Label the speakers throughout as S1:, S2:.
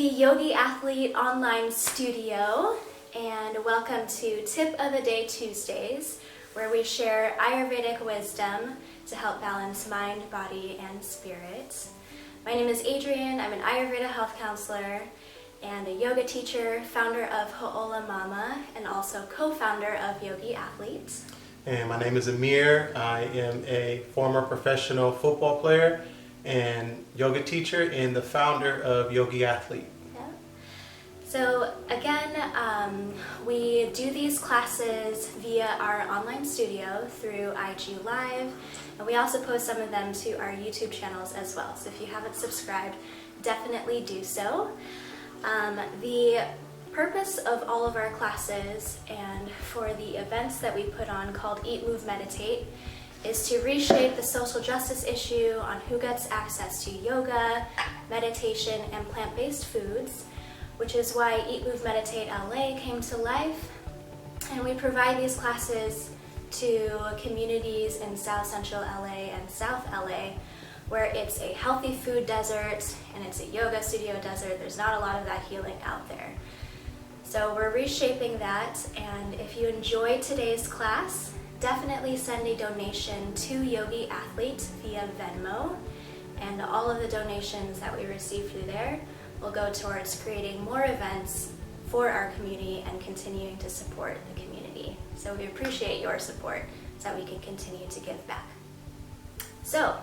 S1: the Yogi Athlete online studio, and welcome to Tip of the Day Tuesdays, where we share Ayurvedic wisdom to help balance mind, body, and spirit. My name is Adrienne. I'm an Ayurveda health counselor and a yoga teacher, founder of hoolamamma, and also co-founder of Yogi Athlete.
S2: And my name is Amir. I am a former professional football player and yoga teacher and the founder of Yogi Athlete.
S1: Yeah. So again, we do these classes via our online studio through IG Live, and we also post some of them to our YouTube channels as well. So if you haven't subscribed, definitely do so. The purpose of all of our classes and for the events that we put on called Eat, Move, Meditate is to reshape the social justice issue on who gets access to yoga, meditation, and plant-based foods, which is why Eat, Move, Meditate LA came to life. And we provide these classes to communities in South Central LA and South LA, where it's a healthy food desert and it's a yoga studio desert. There's not a lot of that healing out there. So we're reshaping that, and if you enjoyed today's class, definitely send a donation to Yogi Athlete via Venmo, and all of the donations that we receive through there will go towards creating more events for our community and continuing to support the community. So we appreciate your support so that we can continue to give back. So,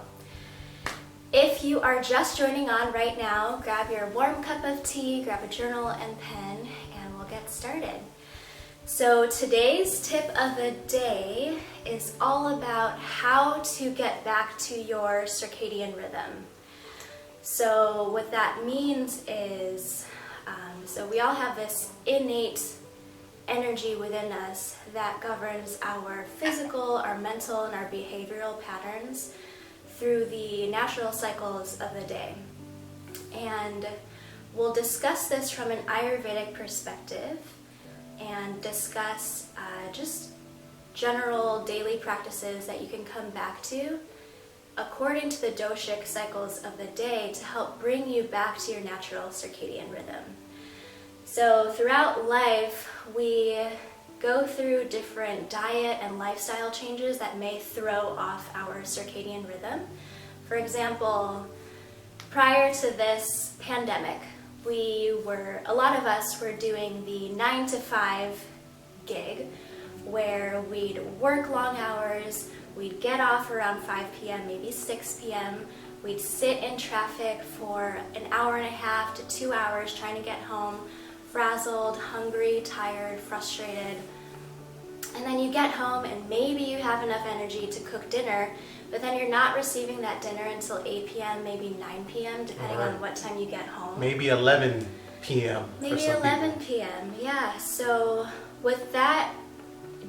S1: if you are just joining on right now, grab your warm cup of tea, grab a journal and pen, and we'll get started. So today's tip of the day is all about how to get back to your circadian rhythm. So what that means is, so we all have this innate energy within us that governs our physical, our mental, and our behavioral patterns through the natural cycles of the day. And we'll discuss this from an Ayurvedic perspective and discuss just general daily practices that you can come back to according to the doshic cycles of the day to help bring you back to your natural circadian rhythm. So throughout life, we go through different diet and lifestyle changes that may throw off our circadian rhythm. For example, prior to this pandemic, a lot of us were doing the 9 to 5 gig, where we'd work long hours, we'd get off around 5 p.m., maybe 6 p.m., we'd sit in traffic for an hour and a half to 2 hours trying to get home, frazzled, hungry, tired, frustrated. And then you get home and maybe you have enough energy to cook dinner, but then you're not receiving that dinner until 8 p.m., maybe 9 p.m., depending on what time you get home.
S2: Maybe 11 p.m.
S1: Maybe 11 p.m., yeah. So what that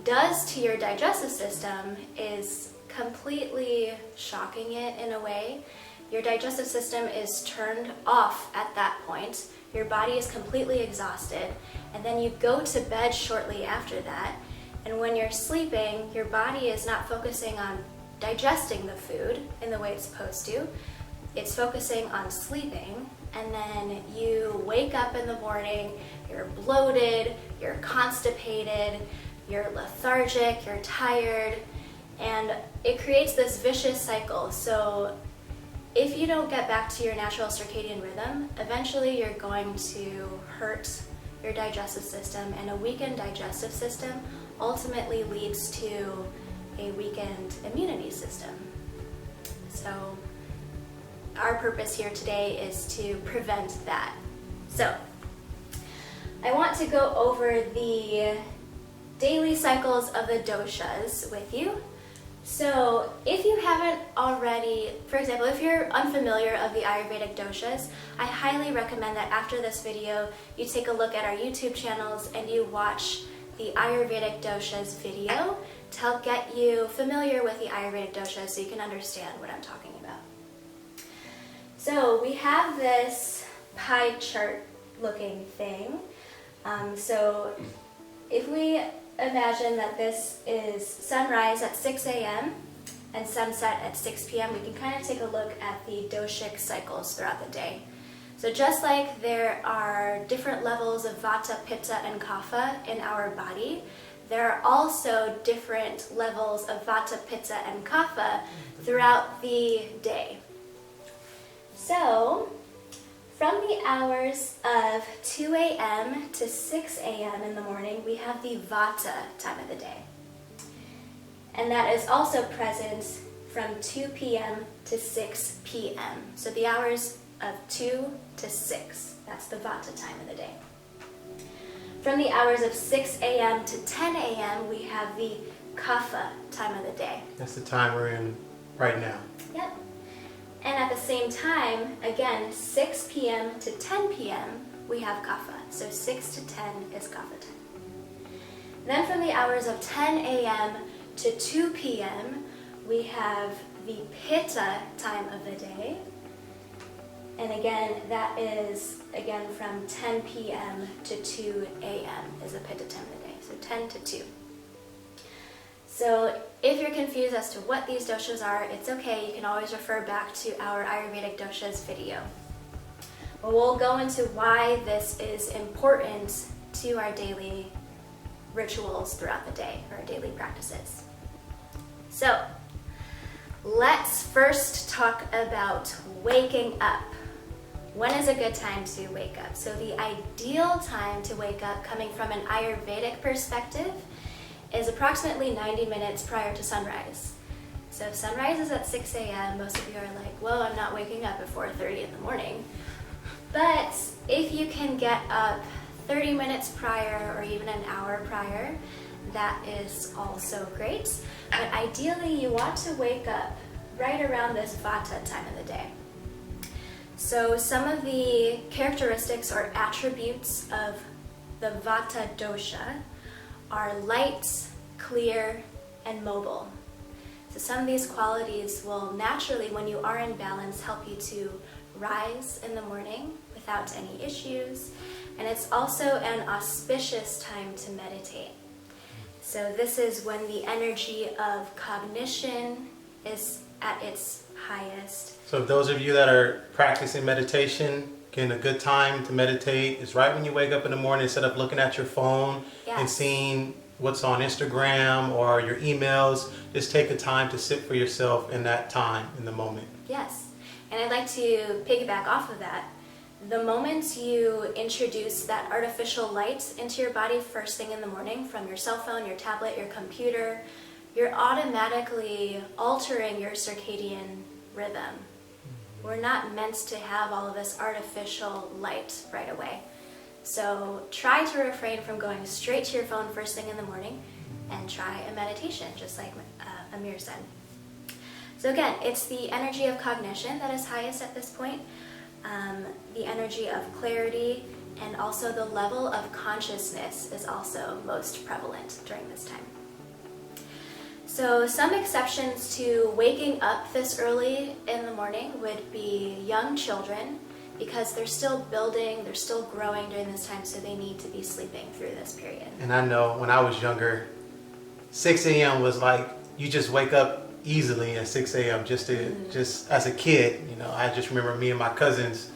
S1: does to your digestive system is completely shocking it in a way. Your digestive system is turned off at that point. Your body is completely exhausted, and then you go to bed shortly after that. And when you're sleeping, your body is not focusing on digesting the food in the way it's supposed to. It's focusing on sleeping, and then you wake up in the morning, you're bloated, you're constipated, you're lethargic, you're tired, and it creates this vicious cycle. So if you don't get back to your natural circadian rhythm, eventually you're going to hurt your digestive system, and a weakened digestive system ultimately leads to a weakened immunity system. So our purpose here today is to prevent that. So I want to go over the daily cycles of the doshas with you. So if you haven't already, for example, if you're unfamiliar of the Ayurvedic doshas, I highly recommend that after this video you take a look at our YouTube channels and you watch the Ayurvedic doshas video to help get you familiar with the Ayurvedic doshas so you can understand what I'm talking about. So we have this pie chart looking thing. So if we imagine that this is sunrise at 6 a.m. and sunset at 6 p.m., we can kind of take a look at the doshic cycles throughout the day. So just like there are different levels of Vata, Pitta, and Kapha in our body, there are also different levels of Vata, Pitta, and Kapha throughout the day. So, from the hours of 2 a.m. to 6 a.m. in the morning, we have the Vata time of the day. And that is also present from 2 p.m. to 6 p.m. So the hours of 2 to 6, that's the Vata time of the day. From the hours of 6 a.m. to 10 a.m., we have the Kapha time of the day.
S2: That's the time we're in right now.
S1: Yep. And at the same time, again, 6 p.m. to 10 p.m., we have Kapha. So 6 to 10 is Kapha time. Then from the hours of 10 a.m. to 2 p.m., we have the Pitta time of the day. And again, that is, from 10 p.m. to 2 a.m. is the Pitta time of the day. So 10 to 2. So if you're confused as to what these doshas are, it's okay. You can always refer back to our Ayurvedic doshas video. But we'll go into why this is important to our daily rituals throughout the day, or our daily practices. So let's first talk about waking up. When is a good time to wake up? So the ideal time to wake up, coming from an Ayurvedic perspective, is approximately 90 minutes prior to sunrise. So if sunrise is at 6 a.m., most of you are like, well, I'm not waking up at 4:30 in the morning. But if you can get up 30 minutes prior or even an hour prior, that is also great. But ideally, you want to wake up right around this Vata time of the day. So some of the characteristics or attributes of the Vata dosha are light, clear, and mobile. So some of these qualities will naturally, when you are in balance, help you to rise in the morning without any issues. And it's also an auspicious time to meditate. So this is when the energy of cognition is at its highest.
S2: So those of you that are practicing meditation, again, a good time to meditate is right when you wake up in the morning, instead of looking at your phone and seeing what's on Instagram or your emails. Just take the time to sit for yourself in that time, in the moment.
S1: Yes, and I'd like to piggyback off of that. The moment you introduce that artificial light into your body first thing in the morning from your cell phone, your tablet, your computer, you're automatically altering your circadian rhythm. We're not meant to have all of this artificial light right away. So try to refrain from going straight to your phone first thing in the morning and try a meditation, just like Amir said. So again, it's the energy of cognition that is highest at this point, the energy of clarity, and also the level of consciousness is also most prevalent during this time. So some exceptions to waking up this early in the morning would be young children, because they're still building, they're still growing during this time, so they need to be sleeping through this period.
S2: And I know when I was younger, 6 a.m. was like, you just wake up easily at 6 a.m. just as a kid. You know, I just remember me and my cousins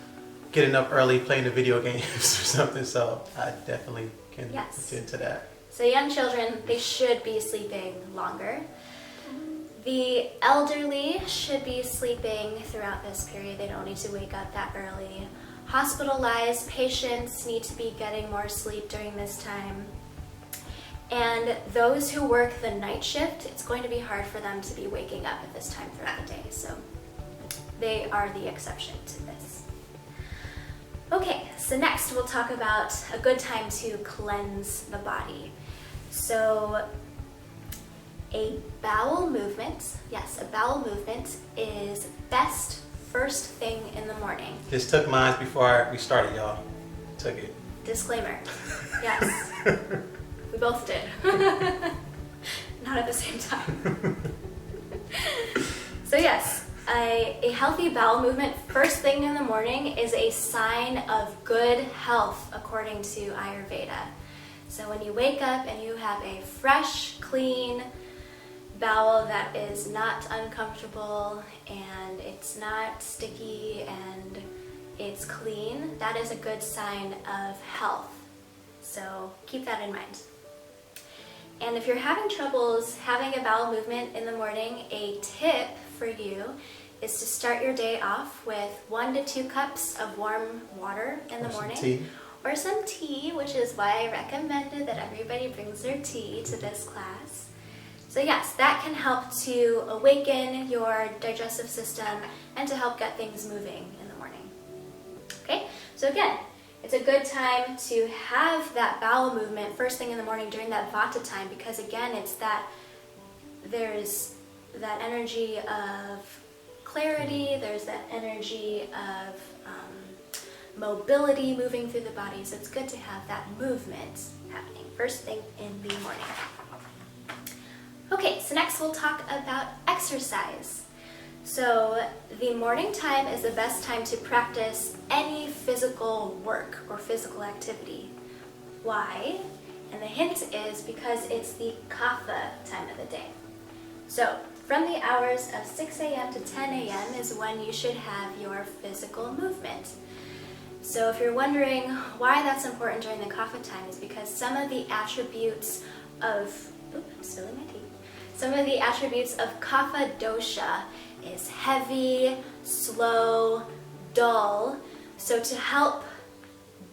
S2: getting up early playing the video games or something, so I definitely can attend to that.
S1: So young children, they should be sleeping longer. The elderly should be sleeping throughout this period. They don't need to wake up that early. Hospitalized patients need to be getting more sleep during this time. And those who work the night shift, it's going to be hard for them to be waking up at this time throughout the day. So they are the exception to this. Okay, so next we'll talk about a good time to cleanse the body. So a bowel movement, yes, a bowel movement is best first thing in the morning.
S2: Just took mine before we started, y'all. Took it.
S1: Disclaimer, yes, we both did. Not at the same time. So yes, a healthy bowel movement first thing in the morning is a sign of good health according to Ayurveda. So when you wake up and you have a fresh, clean bowel that is not uncomfortable and it's not sticky and it's clean, that is a good sign of health. So keep that in mind. And if you're having troubles having a bowel movement in the morning, a tip for you is to start your day off with 1 to 2 cups of warm water in the morning.
S2: Some tea.
S1: Or some tea, which is why I recommended that everybody brings their tea to this class. So yes, that can help to awaken your digestive system and to help get things moving in the morning. Okay, so again, it's a good time to have that bowel movement first thing in the morning during that Vata time, because again, it's that there's that energy of clarity, there's that energy of mobility moving through the body, so it's good to have that movement happening first thing in the morning. Okay, so next we'll talk about exercise. So the morning time is the best time to practice any physical work or physical activity. Why? And the hint is because it's the kapha time of the day. So from the hours of 6 a.m. to 10 a.m. is when you should have your physical movement. So if you're wondering why that's important during the kapha time, is because some of the attributes of, I'm spilling my tea. Some of the attributes of kapha dosha is heavy, slow, dull. So to help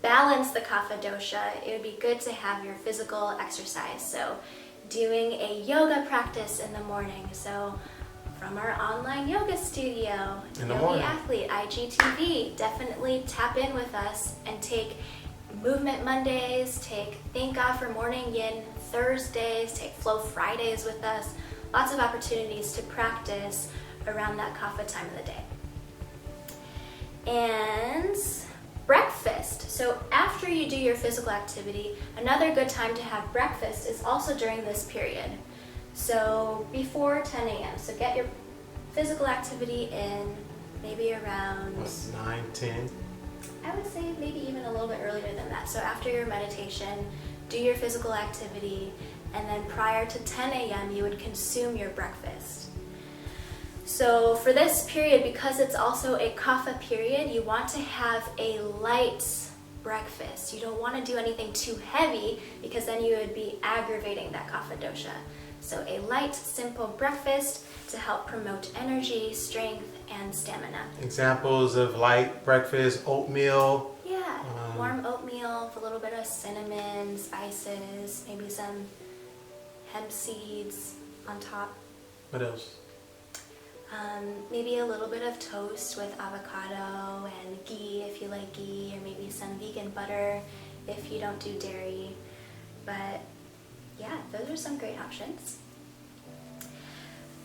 S1: balance the kapha dosha, it would be good to have your physical exercise. So doing a yoga practice in the morning. So from our online yoga studio, Yogi Athlete, IGTV, definitely tap in with us and take Movement Mondays, take Thank God for Morning Yin Thursdays, take Flow Fridays with us. Lots of opportunities to practice around that kapha time of the day. And breakfast. So after you do your physical activity, another good time to have breakfast is also during this period. So before 10 a.m. So get your physical activity in maybe around
S2: 9, 10.
S1: I would say maybe even a little bit earlier than that. So after your meditation, do your physical activity, and then prior to 10 a.m. you would consume your breakfast. So for this period, because it's also a kapha period, you want to have a light breakfast. You don't want to do anything too heavy, because then you would be aggravating that kapha dosha. So a light, simple breakfast to help promote energy, strength, and stamina.
S2: Examples of light breakfast: oatmeal.
S1: Yeah, warm oatmeal with a little bit of cinnamon, spices, maybe some hemp seeds on top.
S2: What else?
S1: Maybe a little bit of toast with avocado and ghee if you like ghee, or maybe some vegan butter if you don't do dairy. But yeah, those are some great options.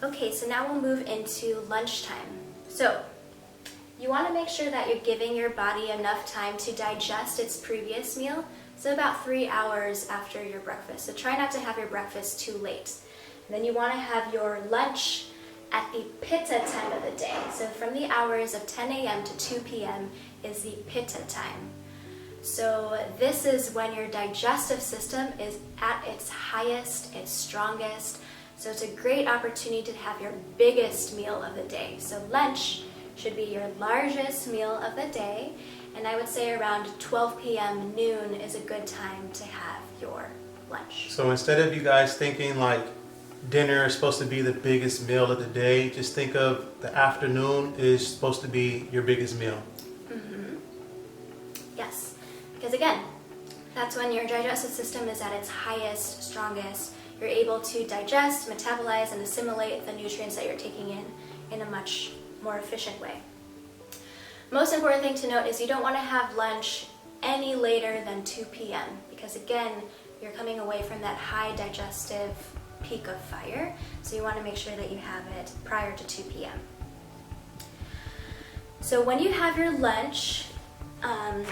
S1: Okay, so now we'll move into lunchtime. So you want to make sure that you're giving your body enough time to digest its previous meal, so about 3 hours after your breakfast. So try not to have your breakfast too late. And then you want to have your lunch at the pitta time of the day. So from the hours of 10 a.m. to 2 p.m. is the pitta time. So this is when your digestive system is at its highest, its strongest. So it's a great opportunity to have your biggest meal of the day. So lunch should be your largest meal of the day. And I would say around 12 p.m., noon is a good time to have your lunch.
S2: So instead of you guys thinking like dinner is supposed to be the biggest meal of the day, just think of the afternoon is supposed to be your biggest meal.
S1: Mm-hmm. Yes, because again, that's when your digestive system is at its highest, strongest. You're able to digest, metabolize, and assimilate the nutrients that you're taking in a much more efficient way. Most important thing to note is you don't want to have lunch any later than 2 p.m. because again, you're coming away from that high digestive peak of fire, so you want to make sure that you have it prior to 2 p.m. So when you have your lunch, I'm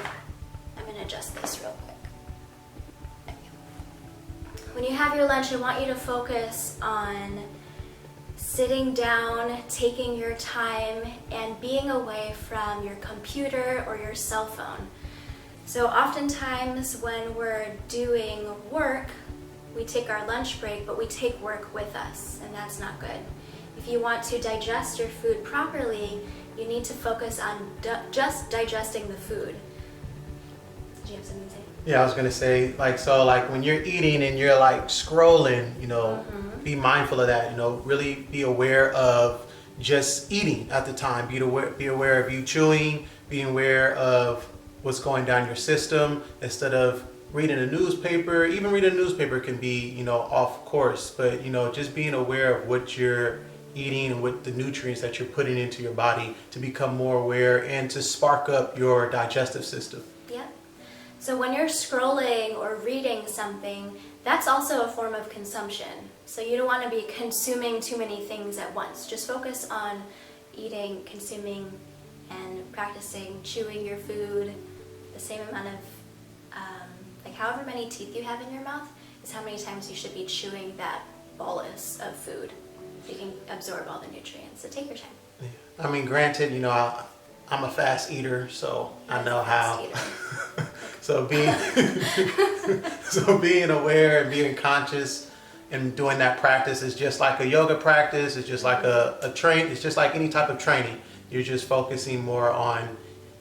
S1: going to adjust this real quick. There we go. When you have your lunch, I want you to focus on sitting down, taking your time, and being away from your computer or your cell phone. So oftentimes when we're doing work, we take our lunch break, but we take work with us, and that's not good. If you want to digest your food properly, You need to focus on just digesting the food. Did you have something to say?
S2: Yeah, I was gonna say, like when you're eating and you're like scrolling, be mindful of that. Really be aware of just eating at the time. Be aware of you chewing. Be aware of what's going down your system instead of reading a newspaper. Even reading a newspaper can be, off course. But just being aware of what you're eating and what the nutrients that you're putting into your body to become more aware and to spark up your digestive system.
S1: Yep. So when you're scrolling or reading something, that's also a form of consumption. So you don't want to be consuming too many things at once. Just focus on eating, consuming, and practicing chewing your food. The same amount of, however many teeth you have in your mouth is how many times you should be chewing that bolus of food. You can absorb all the nutrients. So take your time.
S2: Yeah. I mean, granted, I'm a fast eater, so I know how. So being aware and being conscious and doing that practice is just like a yoga practice. It's just like a train. It's just like any type of training. You're just focusing more on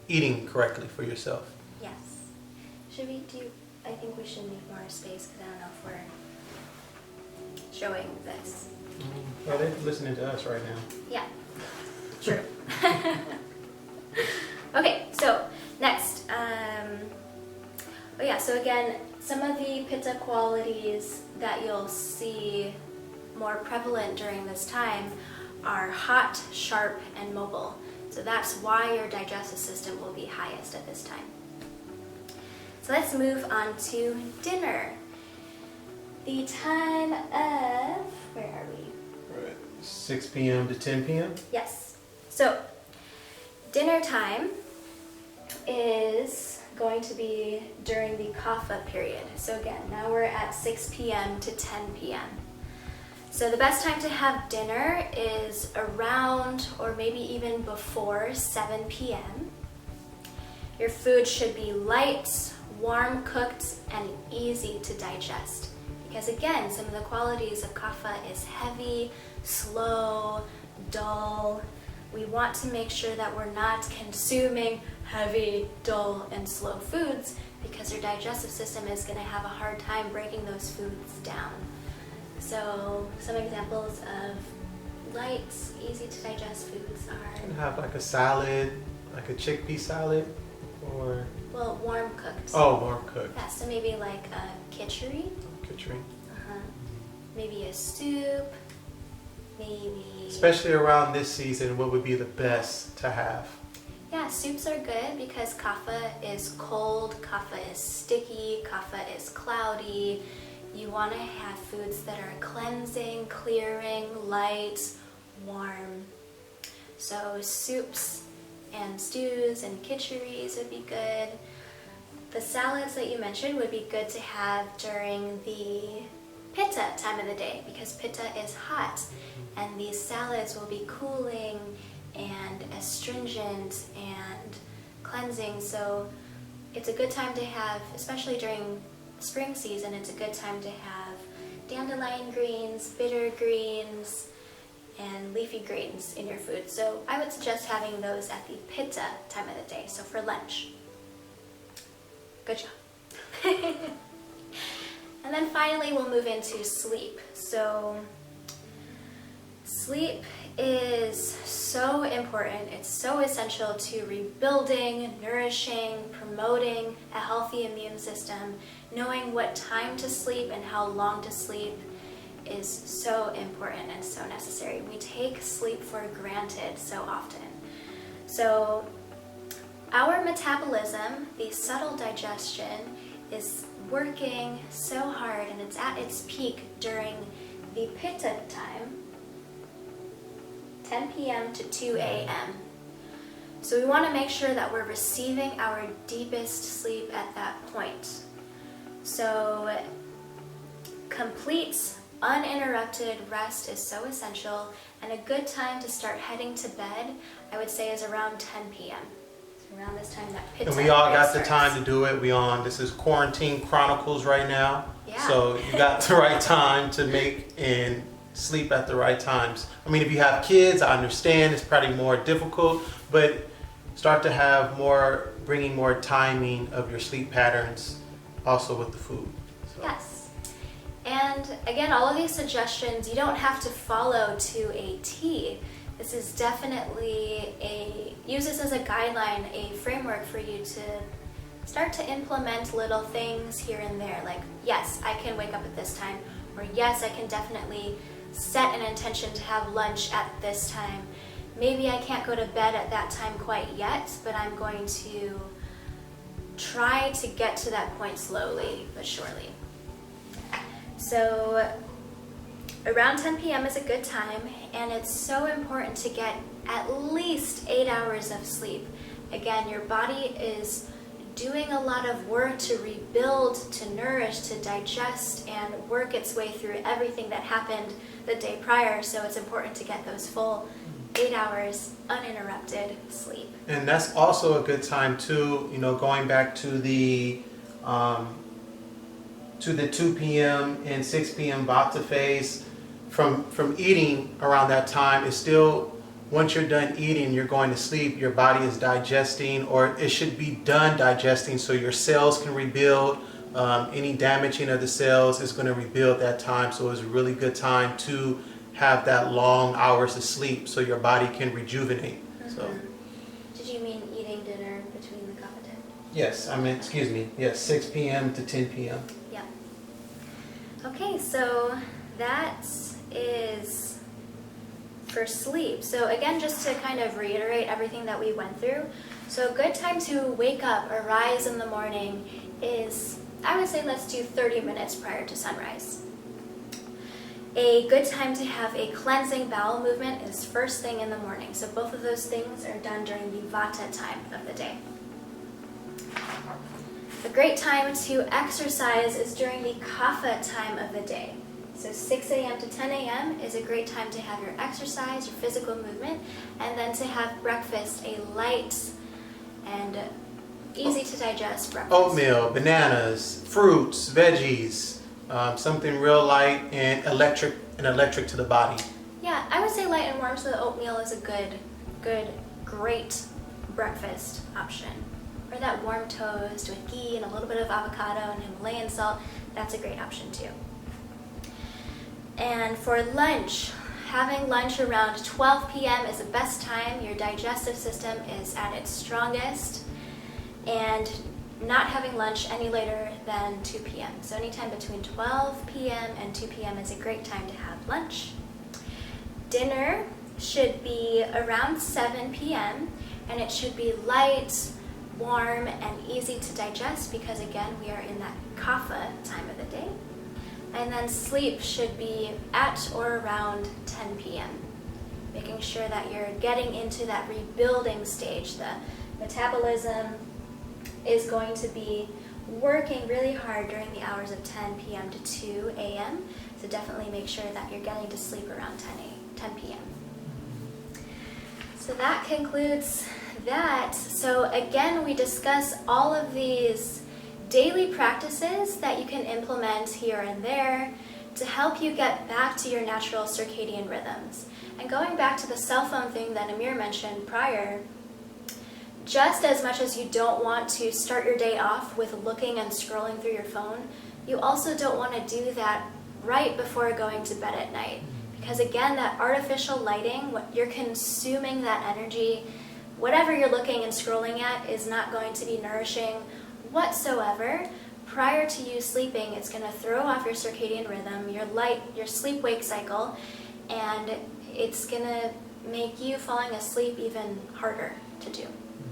S2: eating correctly for yourself.
S1: Yes. I think we should make more space because I don't know if we're showing this.
S2: Well, they're listening to us right now.
S1: Yeah, true. Okay, so next. So again, some of the pitta qualities that you'll see more prevalent during this time are hot, sharp, and mobile. So that's why your digestive system will be highest at this time. So let's move on to dinner. The time of, where are we?
S2: Right. 6 p.m. to 10 p.m.?
S1: Yes. So dinner time is going to be during the kapha period. So again, now we're at 6 p.m. to 10 p.m. So the best time to have dinner is around or maybe even before 7 p.m. Your food should be light, warm cooked, and easy to digest. Because again, some of the qualities of kapha is heavy, slow, dull. We want to make sure that we're not consuming heavy, dull, and slow foods because your digestive system is going to have a hard time breaking those foods down. So some examples of light, easy to digest foods are...
S2: You can have like a salad, like a chickpea salad, or...
S1: Well, warm cooked.
S2: Oh, warm cooked.
S1: Yeah, so maybe like a khichdi.
S2: Khichdi.
S1: Maybe a soup. Maybe...
S2: Especially around this season, what would be the best to have?
S1: Yeah, soups are good because kapha is cold, kapha is sticky, kapha is cloudy. You want to have foods that are cleansing, clearing, light, warm. So soups and stews and khichdi's would be good. The salads that you mentioned would be good to have during the pitta time of the day because pitta is hot and these salads will be cooling and astringent and cleansing. So it's a good time to have, especially during spring season, it's a good time to have dandelion greens, bitter greens, and leafy greens in your food. So I would suggest having those at the pitta time of the day, so for lunch. Good job. And then finally we'll move into sleep. So sleep is so important. It's so essential to rebuilding, nourishing, promoting a healthy immune system. Knowing what time to sleep and how long to sleep is so important and so necessary. We take sleep for granted so often. So our metabolism, the subtle digestion, is working so hard and it's at its peak during the pitta time, 10 p.m. to 2 a.m. So we want to make sure that we're receiving our deepest sleep at that point. So complete, uninterrupted rest is so essential, and a good time to start heading to bed, I would say, is around 10 p.m. So around this time that pitta.
S2: And we all got the time to do it. This is Quarantine Chronicles right now.
S1: Yeah.
S2: So you got the right time to make and sleep at the right times. I mean, if you have kids, I understand it's probably more difficult, but start to have more, bringing more timing of your sleep patterns also with the food. So.
S1: Yes. And again, all of these suggestions, you don't have to follow to a T. This is definitely use this as a guideline, a framework for you to start to implement little things here and there. Like, yes, I can wake up at this time, or yes, I can definitely set an intention to have lunch at this time. Maybe I can't go to bed at that time quite yet, but I'm going to try to get to that point slowly but surely. So around 10 p.m. is a good time, and it's so important to get at least 8 hours of sleep. Again, your body is doing a lot of work to rebuild, to nourish, to digest, and work its way through everything that happened the day prior, so it's important to get those full 8 hours uninterrupted sleep.
S2: And that's also a good time too, going back to the 2 p.m. and 6 p.m. Vata phase. From eating around that time is still, once you're done eating, you're going to sleep, your body is digesting, or it should be done digesting so your cells can rebuild. Any damaging of the cells is going to rebuild that time, so it's a really good time to have that long hours of sleep so your body can rejuvenate.
S1: Mm-hmm.
S2: So.
S1: Did you mean eating dinner between the kapha time?
S2: Yes, excuse me, yes, 6 p.m. to 10 p.m.
S1: Yeah. Okay, so that is for sleep. So again, just to kind of reiterate everything that we went through. So a good time to wake up or rise in the morning is, I would say, let's do 30 minutes prior to sunrise. A good time to have a cleansing bowel movement is first thing in the morning. So both of those things are done during the Vata time of the day. A great time to exercise is during the Kapha time of the day. So 6 a.m. to 10 a.m. is a great time to have your exercise, your physical movement, and then to have breakfast, a light and easy to digest breakfast.
S2: Oatmeal, bananas, fruits, veggies, something real light and electric to the body.
S1: Yeah, I would say light and warm, so the oatmeal is a great breakfast option. Or that warm toast with ghee and a little bit of avocado and Himalayan salt, that's a great option too. And for lunch, having lunch around 12 p.m. is the best time. Your digestive system is at its strongest, and not having lunch any later than 2 p.m. So anytime between 12 p.m. and 2 p.m. is a great time to have lunch. Dinner should be around 7 p.m. and it should be light, warm, and easy to digest because, again, we are in that kapha time of the day. And then sleep should be at or around 10 p.m. Making sure that you're getting into that rebuilding stage. The metabolism is going to be working really hard during the hours of 10 p.m. to 2 a.m. So definitely make sure that you're getting to sleep around 10 p.m. So that concludes that. So again, we discuss all of these daily practices that you can implement here and there to help you get back to your natural circadian rhythms. And going back to the cell phone thing that Amir mentioned prior, just as much as you don't want to start your day off with looking and scrolling through your phone, you also don't want to do that right before going to bed at night. Because again, that artificial lighting, you're consuming that energy. Whatever you're looking and scrolling at is not going to be nourishing whatsoever. Prior to you sleeping, it's going to throw off your circadian rhythm, your sleep-wake cycle, and it's going to make you falling asleep even harder to do.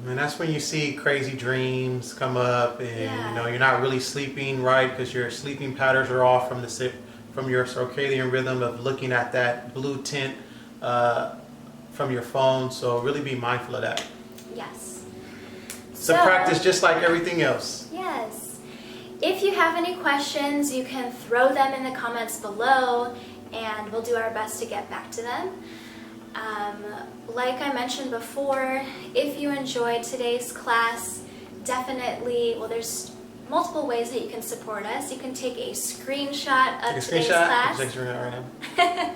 S2: And that's when you see crazy dreams come up, and you're not really sleeping right because your sleeping patterns are off from your circadian rhythm of looking at that blue tint from your phone. So really be mindful of that.
S1: Yes.
S2: So practice just like everything else.
S1: Yes. If you have any questions, you can throw them in the comments below, and we'll do our best to get back to them. Like I mentioned before, if you enjoyed today's class, definitely, there's multiple ways that you can support us. You can take a screenshot of today's class.
S2: Take a screenshot right now.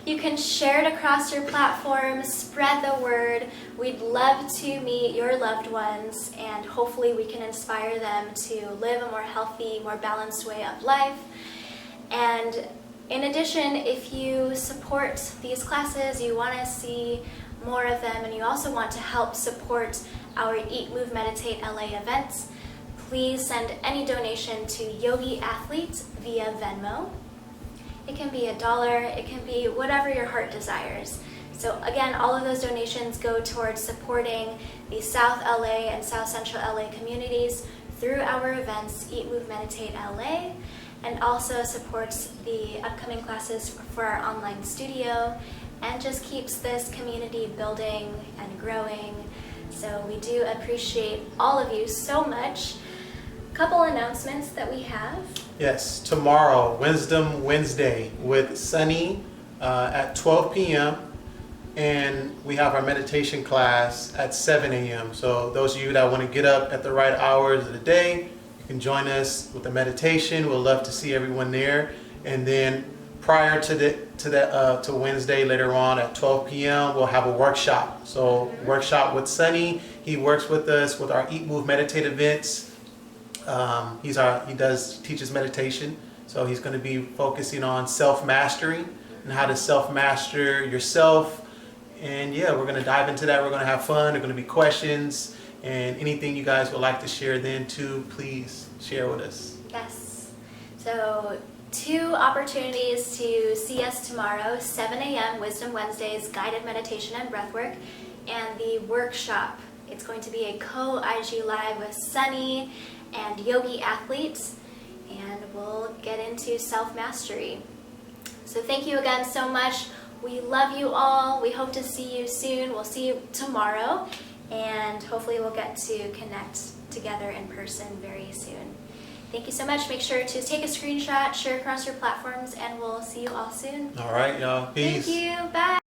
S1: You can share it across your platforms, spread the word. We'd love to meet your loved ones, and hopefully we can inspire them to live a more healthy, more balanced way of life. And in addition, if you support these classes, you want to see more of them, and you also want to help support our Eat, Move, Meditate LA events, please send any donation to Yogi Athlete via Venmo. It can be $1, it can be whatever your heart desires. So again, all of those donations go towards supporting the South LA and South Central LA communities through our events, Eat, Move, Meditate LA, and also supports the upcoming classes for our online studio, and just keeps this community building and growing. So we do appreciate all of you so much. Couple announcements that we have.
S2: Yes, tomorrow, Wisdom Wednesday with Sunny at 12 p.m. And we have our meditation class at 7 a.m. So those of you that want to get up at the right hours of the day, you can join us with the meditation. We'll love to see everyone there. And then prior to Wednesday, later on at 12 p.m., we'll have a workshop. So workshop with Sunny. He works with us with our Eat, Move, Meditate events. He teaches meditation, so he's going to be focusing on self-mastery and how to self-master yourself. And yeah, we're going to dive into that. We're going to have fun. There are going to be questions, and anything you guys would like to share then too, please share with us.
S1: Yes. So 2 opportunities to see us tomorrow, 7 a.m. Wisdom Wednesdays, guided meditation and breathwork, and the workshop. It's going to be a co-IG live with Sunny and Yogi Athlete, and we'll get into self-mastery. So thank you again so much. We love you all. We hope to see you soon. We'll see you tomorrow, and hopefully we'll get to connect together in person very soon. Thank you so much. Make sure to take a screenshot, share across your platforms, and we'll see you all soon.
S2: All right, y'all. Peace.
S1: Thank you. Bye.